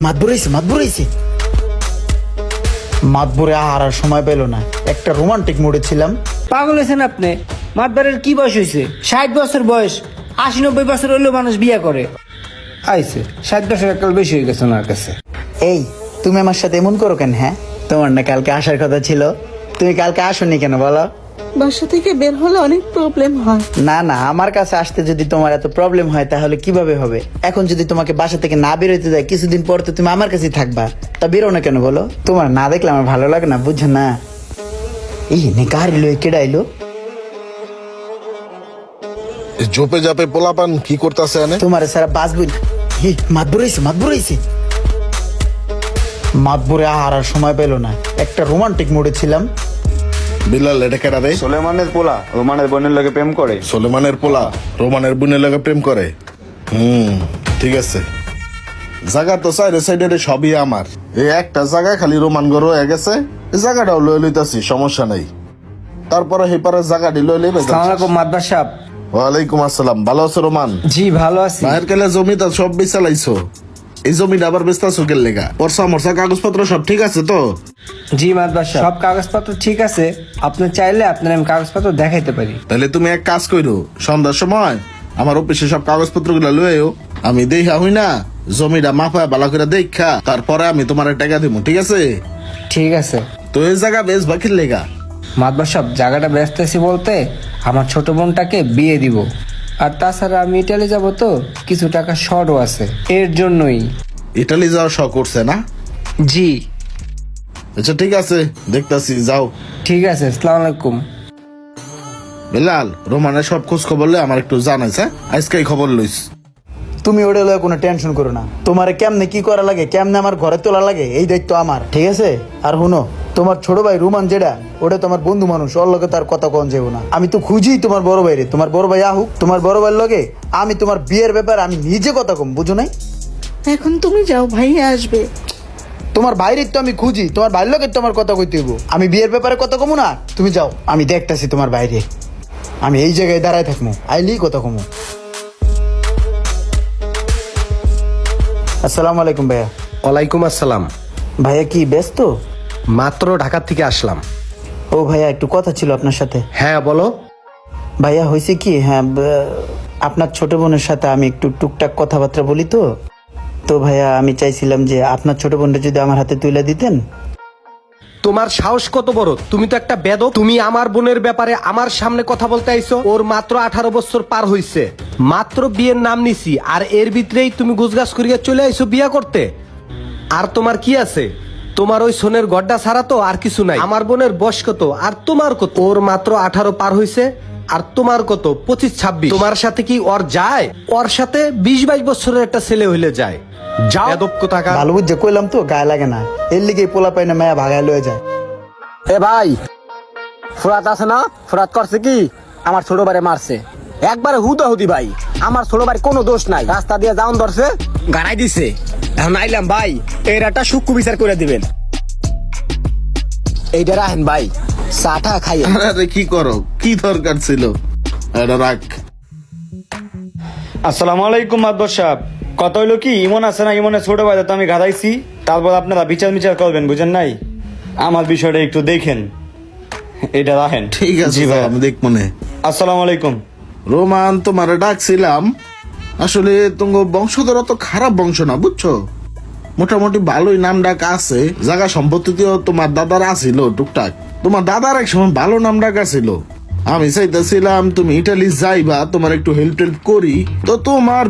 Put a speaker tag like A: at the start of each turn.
A: মাতবুরাইছে মাতবুরে আর সময় পেল না। একটা রোমান্টিক মোডে ছিলাম।
B: পাগল হয়েছেন আপনি? মাতবারের কি বয়স হয়েছে? 60 বছর বয়স, 80-90 বছর হইলেও মানুষ বিয়ে করে। আইছে 60 বছর এককাল বেশি হয়ে গেছে ওনার কাছে।
A: এই তুমি আমার সাথে এমন করো কেন? হ্যাঁ, তোমার না কালকে আসার কথা ছিল, তুমি কালকে আসোনি কেন বলো?
C: বাসা থেকে বের হলে অনেক প্রবলেম হয়।
A: না, আমার কাছে আসতে যদি তোমার এত প্রবলেম হয় তাহলে কিভাবে হবে? এখন যদি তোমাকে বাসা থেকে না বেরোতে দেয়, কিছুদিন পর তো তুমি আমার কাছেই থাকবা, তা বেরো না কেন বলো? তোমার না দেখলে আমার ভালো লাগে না, বুঝছো না? এই নে কার এলো, কেডা এলো?
D: জোপে জাপে পোলাপান কি করতেছে এনে?
A: তোমার সারা বাসবই। মাতবুরাইছে মাতবুরে আর সময় পেল না। একটা রোমান্টিক মোডে ছিলাম।
D: বিলাল এটা কেডা রে?
E: সোলেমানের পোলা রোমানের বোনের লগে প্রেম করে।
D: সোলেমানের পোলা রোমানের বোনের লগে প্রেম করে। ঠিক আছে। জায়গা তো সাইডে সাইডে সবই আমার। এই একটা জায়গা খালি রোমান গড় হয়ে গেছে, এই জায়গাটাও লয়ে লইতাছি, সমস্যা নাই। তারপরে হেপারের জায়গাটি লয়ে লইবে।
B: আসসালামু আলাইকুম মাতবার সাহেব।
D: ওয়ালাইকুম আসসালাম। ভালো আছো রোমান?
B: জি ভালো আছি।
D: মায়ের কেলে জমিটা সব বেচালাইছো, এই জমিটা আবার বেচতাছো কেন লেগা? পরসা মরসা কাগজপত্র সব ঠিক আছে তো?
B: জি মাতবার সাহেব, সব কাগজপত্র ঠিক আছে। আপনি চাইলে আপনার আমি কাগজপত্র দেখাইতে পারি।
D: তাহলে তুমি এক কাজ করো, সন্ধ্যার সময় আমার অফিসে সব কাগজপত্র গুলা লয়ে আইও। আমি দেখা হই না, জমিটা মাপা ভালো করে দেখা, তারপরে আমি তোমার টাকা দিব, ঠিক আছে?
B: ঠিক আছে।
D: তো এই জায়গা বেশ বাকির লেগা।
B: মাতবার সাহেব, জায়গাটা ব্যস্ত আছি বলতে আমার ছোট বোনটাকে বিয়ে দিব, আর তাছাড়া আমি ইটালি যাব, তো কিছু টাকা শর্টও আছে, এর জন্যই।
D: ইটালি যাওয়ার শখ করছে না?
B: জি
D: আচ্ছা ঠিক আছে, দেখতাছি, যাও।
B: ঠিক আছে। আসসালামু আলাইকুম।
D: বিলাল, রোমানের সব খোঁজ খবর লই আমার একটু জানাইস, হ্যাঁ? আজকেই খবর লইস।
A: তুমি ওটা লয়ে কোনো টেনশন করো না। তোমার কেমনে কি করা লাগে, কেমনে আমার ঘরে তোলা লাগে, এই দায়িত্ব আমার, ঠিক আছে? আর শুনো, তোমার ছোট ভাই রুমান যেটা, ওটা তোমার বন্ধু মানুষ, ওর লগে তার কথা কন যাবো না। আমি তো খুঁজি তোমার বড় ভাইরে, তোমার বড় ভাই আহুক, তোমার বড় ভাইয়ের লগে আমি তোমার বিয়ের ব্যাপারে আমি নিজে কথা কম, বুঝো নাই?
C: এখন তুমি যাও, ভাইয়া আসবে।
A: তোমার বাইরে তো আমি খুঁজি, তোমার ভাইয়ের লগে তোমার কথা কইতে হইব। আমি বিয়ের ব্যাপারে কথা কমু না, তুমি যাও, আমি দেখতাছি তোমার বাইরে। আমি এই জায়গায় দাঁড়ায় থাকবো, আইলেই কথা কমু। আসসালামু আলাইকুম ভাইয়া।
F: ওয়ালাইকুম আসসালাম।
A: ভাইয়া কি ব্যস্ত?
F: মাত্র ঢাকা থেকে আসলাম।
A: ও ভাইয়া, একটু কথা ছিল আপনার সাথে।
F: হ্যাঁ বলো।
A: ভাইয়া হয়েছে কি, হ্যাঁ আপনার ছোট বোনের সাথে আমি একটু টুকটাক কথাবার্তা বলি, তো ভাইয়া আমি চাইছিলাম যে আপনার ছোট বোনটা যদি আমার হাতে তুলে দিতেন।
F: তোমার সাহস কত বড়? তুমি তো একটা বেদক। তুমি আমার বোনের ব্যাপারে আমার সামনে কথা বলতে আইছো। ওর মাত্র 18 বছর পার হইছে, মাত্র বিয়ের নাম নিছি, আর এর ভিতরেই তুমি গুজগাছ করিয়া চলে আইছো বিয়া করতে। আর তোমার কি আছে? তোমার ওই সোনের গড্ডা ছাড়া তো আর কিছু নাই। আমার বোনের বয়স কত আর তোমার কত? ওর মাত্র 18 পার হইছে, আর তোমার কত? 25-26। তোমার সাথে কি ওর যায়? ওর সাথে 20-22 বছরের একটা ছেলে হইলে যায়। যাও বেদক কোথাকার।
A: ভালো বুঝছে কইলাম তো, গায়ে লাগে না, এর লিগে পোলা পাই না মায়া ভাগায় লয়ে যায়।
G: এ ভাই, ফোরাত আছে না? ফোরাত করছে কি আমার ছোট ভাইরে মারছে একবারে হুদাহুদি। ভাই আমার ছোট ভাই কোনো দোষ নাই, রাস্তা দিয়ে যাওন ধরছে, গাড়াই দিছে। এখন আইলাম ভাই, এর একটা সূক্ষ্ম বিচার করে দিবেন। এইটা রাখেন ভাই, চাটা খাই।
D: আরে কি করো, কি দরকার ছিল? এটা রাখ।
E: আসসালামু আলাইকুম মাতবর সাহেব। কত হইলো কি, ইমন আছে না, ইমনের ছোট ভাই তো আমি ঘাড়াইছি, তারপর আপনারা বিচার করবেন, বুঝেন নাই? আমার বিষয়টা একটু দেখেন, এটা রাখেন।
D: ঠিক আছে,
E: জি ভাই,
D: আমি দেখ মনে।
E: আসসালামু আলাইকুম।
D: রোমান, তোমার ডাকছিলাম, আসলে তোমার বংশধর তো খারাপ বংশ না, বুঝছো? মোটামুটি ভালোই নাম ডাক আছে, জায়গা সম্পত্তিতেও তোমার দাদার আছিল টুকটাক। তোমার দাদার এক সময় ভালো নাম ডাক আছিল। আমি চাইতেছিলাম তুমি ইটালি যাইবা, তোমার একটু হেল্প টেল্প করি, তো তোমার